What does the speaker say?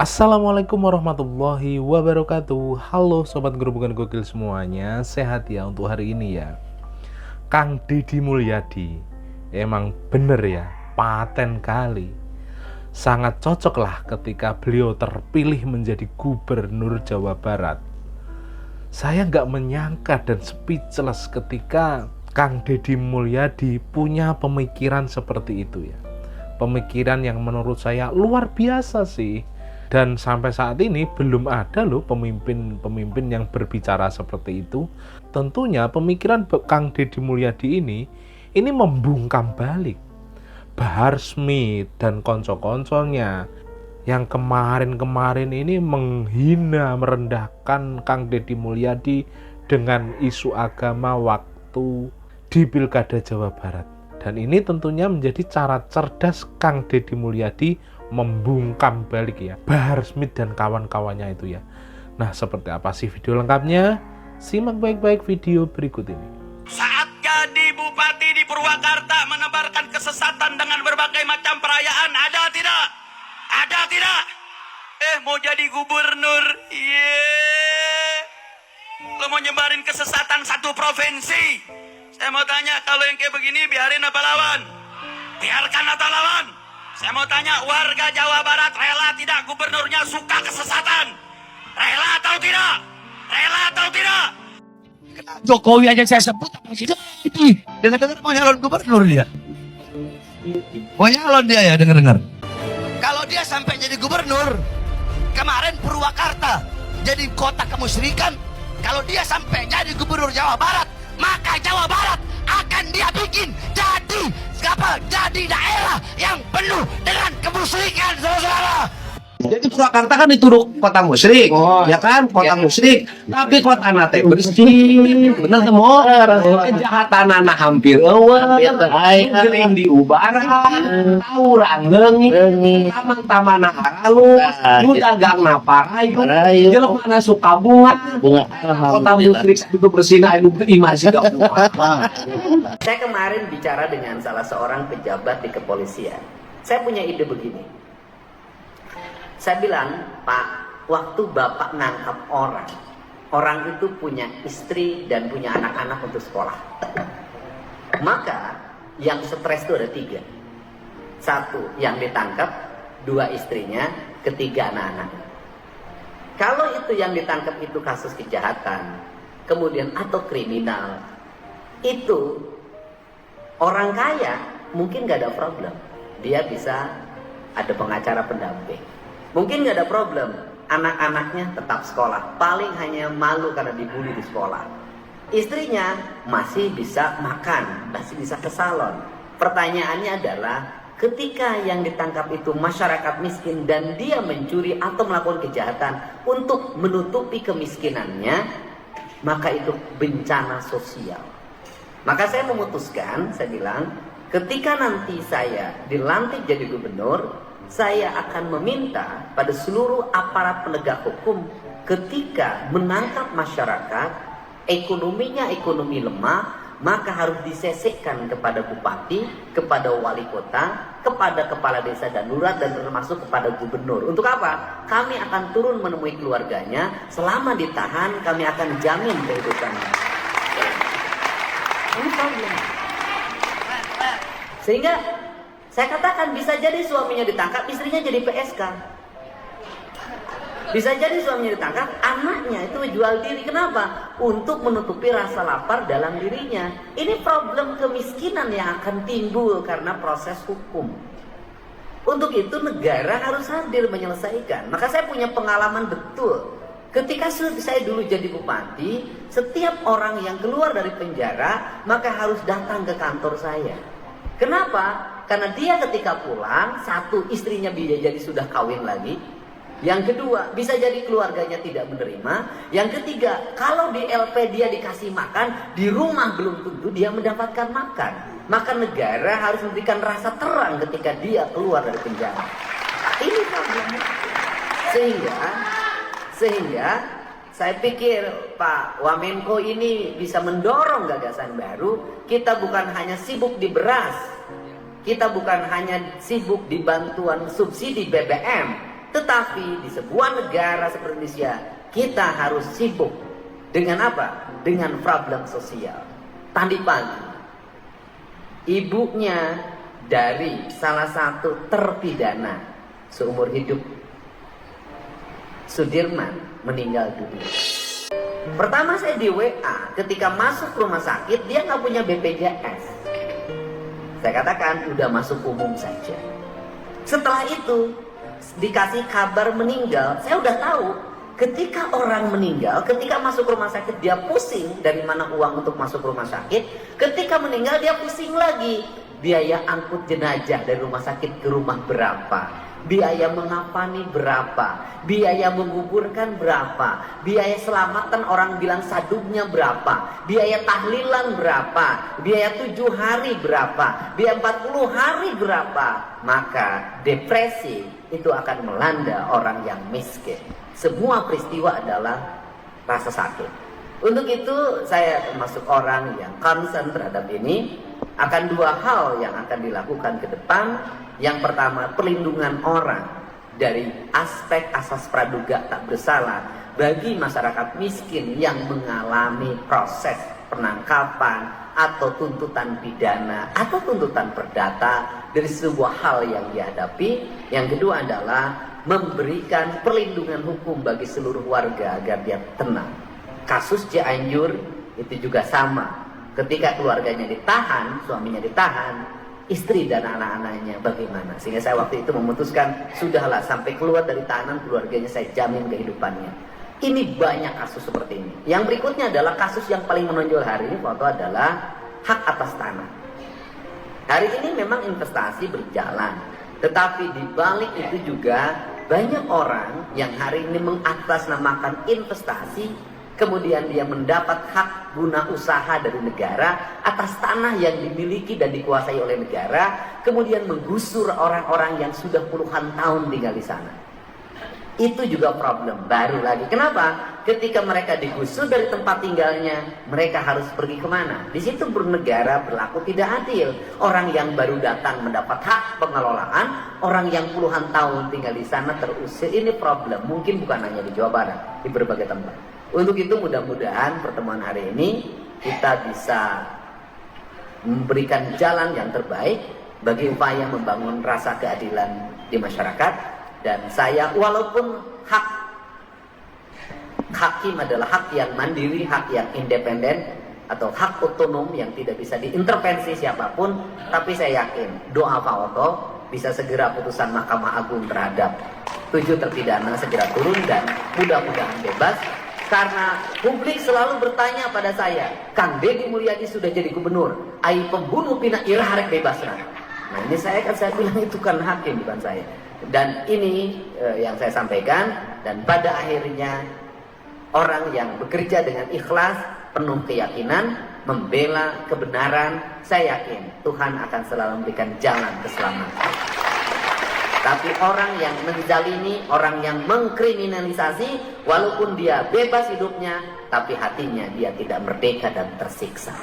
Assalamualaikum warahmatullahi wabarakatuh. Halo sobat gerubungan gokil semuanya, sehat ya untuk hari ini ya. Kang Deddy Mulyadi emang bener ya, paten kali. Sangat cocok lah ketika beliau terpilih menjadi gubernur Jawa Barat. Saya nggak menyangka dan speechless ketika Kang Deddy Mulyadi punya pemikiran seperti itu ya. Pemikiran yang menurut saya luar biasa sih. Dan sampai saat ini belum ada loh pemimpin-pemimpin yang berbicara seperti itu. Tentunya pemikiran Kang Deddy Mulyadi ini membungkam balik Bahar Smith dan konco-konconya yang kemarin-kemarin ini menghina, merendahkan Kang Deddy Mulyadi dengan isu agama waktu di Pilkada Jawa Barat. Dan ini tentunya menjadi cara cerdas Kang Deddy Mulyadi membungkam balik ya Bahar Smith dan kawan-kawannya itu ya. Nah, seperti apa sih video lengkapnya? Simak baik-baik video berikut ini. Saat jadi bupati di Purwakarta menebarkan kesesatan dengan berbagai macam perayaan, ada tidak? Ada tidak? Mau jadi gubernur, lo mau nyebarin kesesatan satu provinsi. Saya mau tanya, kalau yang kayak begini biarin apa lawan? Biarkan atau lawan? Saya mau tanya, warga Jawa Barat rela tidak gubernurnya suka kesesatan? Rela atau tidak? Rela atau tidak? Jokowi aja saya sebut tidak ini. Dengar-dengar mau nyalon gubernur dia. Mau nyalon dia ya dengar-dengar. Kalau dia sampai jadi gubernur, kemarin Purwakarta jadi kota kemusyrikan. Kalau dia sampai jadi gubernur Jawa Barat, maka Jawa Barat akan dia bikin jadi daerah yang penuh dengan kemusyrikan, saudara. Jadi Purwakarta kan dituduh kota musyrik, ya kan, kota musyrik. Tapi kota nate bersih, bener semua. Kejahatan anak hampir gering diubaran, tawuran leungit, taman-taman halus, dagang naparayu, jelema na suka bunga. Kota musyrik itu bersih anu imasi. Saya kemarin bicara dengan salah seorang pejabat di kepolisian. Saya punya ide begini. Saya bilang, Pak, waktu Bapak nangkap orang itu punya istri dan punya anak-anak untuk sekolah. Maka yang stres itu ada 3. 1, yang ditangkap, 2 istrinya, ketiga anak-anak. Kalau itu yang ditangkap itu kasus kejahatan, kemudian atau kriminal, itu orang kaya mungkin gak ada problem. Dia bisa ada pengacara pendamping. Mungkin gak ada problem, anak-anaknya tetap sekolah, paling hanya malu karena dibully di sekolah. Istrinya masih bisa makan, masih bisa ke salon. Pertanyaannya adalah, ketika yang ditangkap itu masyarakat miskin dan dia mencuri atau melakukan kejahatan untuk menutupi kemiskinannya, maka itu bencana sosial. Maka saya memutuskan, saya bilang, ketika nanti saya dilantik jadi gubernur, saya akan meminta pada seluruh aparat penegak hukum ketika menangkap masyarakat, ekonominya ekonomi lemah, maka harus disesekkan kepada bupati, kepada wali kota, kepada kepala desa darurat, dan termasuk kepada gubernur. Untuk apa? Kami akan turun menemui keluarganya, selama ditahan kami akan jamin kehidupannya. Ini problem. Sehingga saya katakan bisa jadi suaminya ditangkap, istrinya jadi PSK. Bisa jadi suaminya ditangkap, anaknya itu jual diri. Kenapa? Untuk menutupi rasa lapar dalam dirinya. Ini problem kemiskinan yang akan timbul karena proses hukum. Untuk itu negara harus hadir menyelesaikan. Maka saya punya pengalaman betul. Ketika saya dulu jadi bupati, setiap orang yang keluar dari penjara maka harus datang ke kantor saya. Kenapa? Karena dia ketika pulang, 1, istrinya bisa jadi sudah kawin lagi. Yang kedua, bisa jadi keluarganya tidak menerima. Yang ketiga, kalau di LP dia dikasih makan, di rumah belum tentu dia mendapatkan makan. Maka negara harus memberikan rasa terang ketika dia keluar dari penjara. Ini problemnya. Sehingga saya pikir Pak Wamenko ini bisa mendorong gagasan baru. Kita bukan hanya sibuk di beras, kita bukan hanya sibuk di bantuan subsidi BBM, Tetapi di sebuah negara seperti Indonesia, kita harus sibuk dengan apa? Dengan problem sosial. Tadi pagi, ibunya dari salah satu terpidana seumur hidup, Sudirman, meninggal dunia. Pertama saya di WA, ketika masuk rumah sakit dia nggak punya BPJS. Saya katakan udah masuk umum saja. Setelah itu dikasih kabar meninggal, saya udah tahu ketika orang meninggal, ketika masuk rumah sakit dia pusing dari mana uang untuk masuk rumah sakit. Ketika meninggal dia pusing lagi, biaya angkut jenazah dari rumah sakit ke rumah berapa, biaya mengapani berapa, biaya menguburkan berapa, biaya selamatan orang bilang sadungnya berapa, biaya tahlilan berapa, biaya 7 hari berapa, biaya 40 hari berapa. Maka depresi itu akan melanda orang yang miskin. Semua peristiwa adalah rasa sakit. Untuk itu saya termasuk orang yang concern terhadap ini. Akan 2 hal yang akan dilakukan ke depan. Yang pertama, perlindungan orang dari aspek asas praduga tak bersalah bagi masyarakat miskin yang mengalami proses penangkapan atau tuntutan pidana atau tuntutan perdata dari sebuah hal yang dihadapi. Yang kedua adalah memberikan perlindungan hukum bagi seluruh warga agar dia tenang. Kasus Cianjur itu juga sama. Ketika keluarganya ditahan, suaminya ditahan, istri dan anak-anaknya bagaimana? Sehingga saya waktu itu memutuskan, sudahlah sampai keluar dari tahanan keluarganya saya jamin kehidupannya. Ini banyak kasus seperti ini. Yang berikutnya adalah kasus yang paling menonjol hari ini, foto adalah hak atas tanah. Hari ini memang investasi berjalan, tetapi di balik itu juga banyak orang yang hari ini mengatasnamakan investasi, kemudian dia mendapat hak guna usaha dari negara atas tanah yang dimiliki dan dikuasai oleh negara, kemudian menggusur orang-orang yang sudah puluhan tahun tinggal di sana. Itu juga problem baru lagi. Kenapa? Ketika mereka digusur dari tempat tinggalnya, mereka harus pergi kemana? Di situ bernegara berlaku tidak adil. Orang yang baru datang mendapat hak pengelolaan, orang yang puluhan tahun tinggal di sana terusir. Ini problem, mungkin bukan hanya di Jawa Barat, di berbagai tempat. Untuk itu mudah-mudahan pertemuan hari ini kita bisa memberikan jalan yang terbaik bagi upaya membangun rasa keadilan di masyarakat. Dan saya, walaupun hak hakim adalah hak yang mandiri, hak yang independen atau hak otonom yang tidak bisa diintervensi siapapun, tapi saya yakin doa Pak Oto bisa segera putusan Mahkamah Agung terhadap 7 terpidana segera turun dan mudah-mudahan bebas. Karena publik selalu bertanya pada saya, Kang Deddy Mulyadi sudah jadi gubernur, ai pembunuh pina irarek bebas. Nah ini saya bilang itu kan hakim bukan saya. Dan ini yang saya sampaikan, dan pada akhirnya orang yang bekerja dengan ikhlas, penuh keyakinan, membela kebenaran, saya yakin Tuhan akan selalu memberikan jalan keselamatan. Tapi orang yang menzalimi, orang yang mengkriminalisasi, walaupun dia bebas hidupnya, tapi hatinya dia tidak merdeka dan tersiksa.